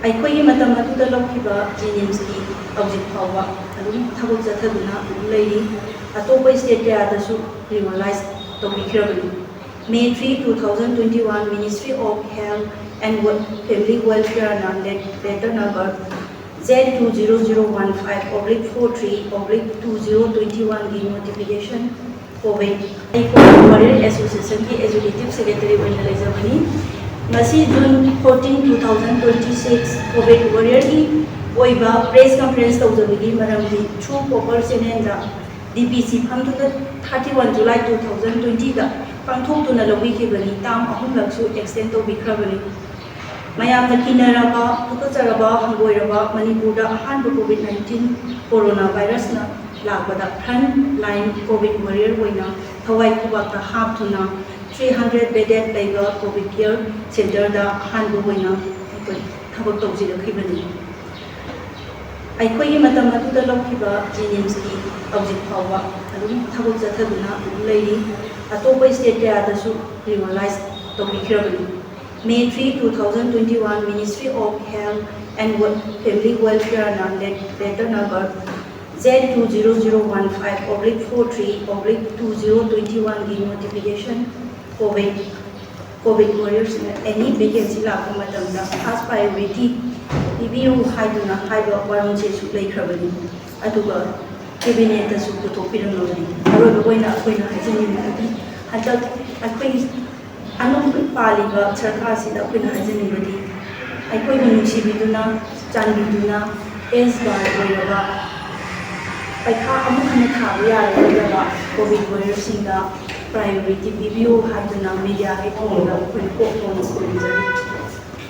ꯑꯩꯈꯣꯏꯒꯤ ꯃꯇꯝ ꯑꯗꯨꯗ ꯂꯧꯈꯤꯕ ꯖꯦꯅꯤꯝꯁꯀꯤ ꯍꯧꯖꯤꯛ ꯐꯥꯎꯕ ꯑꯗꯨꯝ ꯊꯕꯛ ꯆꯠꯊꯗꯨꯅ ꯑꯗꯨꯝ ꯂꯩꯔꯤ ꯑꯇꯣꯞꯄ ꯁ꯭ꯇꯦꯠ ꯀꯌꯥꯗꯁꯨ ꯔꯤꯃꯣꯂꯥꯏꯖ ꯇꯧꯕꯤꯈ꯭ꯔꯕꯅꯤ May 3, 2021 Ministry of Health and Family Welfare letter number Z20015/43/2021 की notification COVID Warrior Association की Executive Secretary बनने लगे जबनी मसी June 14, 2026 COVID Warrior की ओइबा press conference तौजबगी मरमदी through proper channel दा DPC फंगतुना 31 July 2020 दा पांथोक्तुना लौबिखिबनी ताम अहुमलकसु extend तौबिख्रबनी ꯃꯌꯥꯝꯅ ꯀꯤꯅꯔꯕ ꯐꯨꯀꯠꯆꯔꯕ ꯍꯪꯒꯣꯏꯔꯕ ꯃꯅꯤꯄꯨꯔꯗ ꯑꯍꯥꯟꯕ COVID-19 ꯀꯣꯔꯣꯅꯥ ꯚꯥꯏꯔꯁꯅ ꯂꯥꯛꯄꯗ ꯐ꯭ꯔꯟꯠ ꯂꯥꯏꯟ ꯀꯣꯚꯤꯗ ꯋꯥꯔꯤꯌꯔ ꯑꯣꯏꯅ ꯊꯋꯥꯏ ꯈꯨꯕꯥꯛꯇ ꯍꯥꯞꯇꯨꯅ 300 ꯕꯦꯗꯦꯠ ꯂꯩꯕ ꯀꯣꯚꯤꯗ ꯀꯦꯌꯔ ꯁꯦꯟꯇꯔꯗ ꯑꯍꯥꯟꯕ ꯑꯣꯏꯅ ꯑꯩꯈꯣꯏ ꯊꯕꯛ ꯇꯧꯖꯔꯛꯈꯤꯕꯅꯤ ꯑꯩꯈꯣꯏꯒꯤ ꯃꯇꯝ ꯑꯗꯨꯗ ꯂꯧꯈꯤꯕ ꯖꯦꯅꯤꯝꯁꯀꯤ ꯍꯧꯖꯤꯛ ꯐꯥꯎꯕ ꯑꯗꯨꯝ ꯊꯕꯛ ꯆꯠꯊꯗꯨꯅ ꯑꯗꯨꯝ ꯂꯩꯔꯤ ꯑꯇꯣꯞꯄ ꯁ꯭ꯇꯦꯠ ꯀꯌꯥꯗꯁꯨ ꯔꯤꯃꯣꯂꯥꯏꯖ ꯇꯧꯕꯤꯈ꯭ꯔꯕꯅꯤ May 3, 2021 Ministry of Health and Family Welfare letter number Z20015/43/2021 की notification COVID warriors any vacancy लापा मतमदा first priority PBU हाइदुना हाइबा वारंचे सु लेख्रबनी अदुगा कैबिनेट दसु पुथोपिरमलोनी अरोबा ओइना अखोइना हाइजनिबदी हतक अखोइ अनोप पालिबा सरकार सिदा अखोइना हाइजनिबदी अखोइबु नुसिबिदुना चांबिदुना एस बार ओइरबा पैखा अमुक हने थाबा यारबा कोविड वॉरियर्स सिंगा प्रायोरिटी PBU हाइदुना मीडिया के थोंगा अखोइ कोक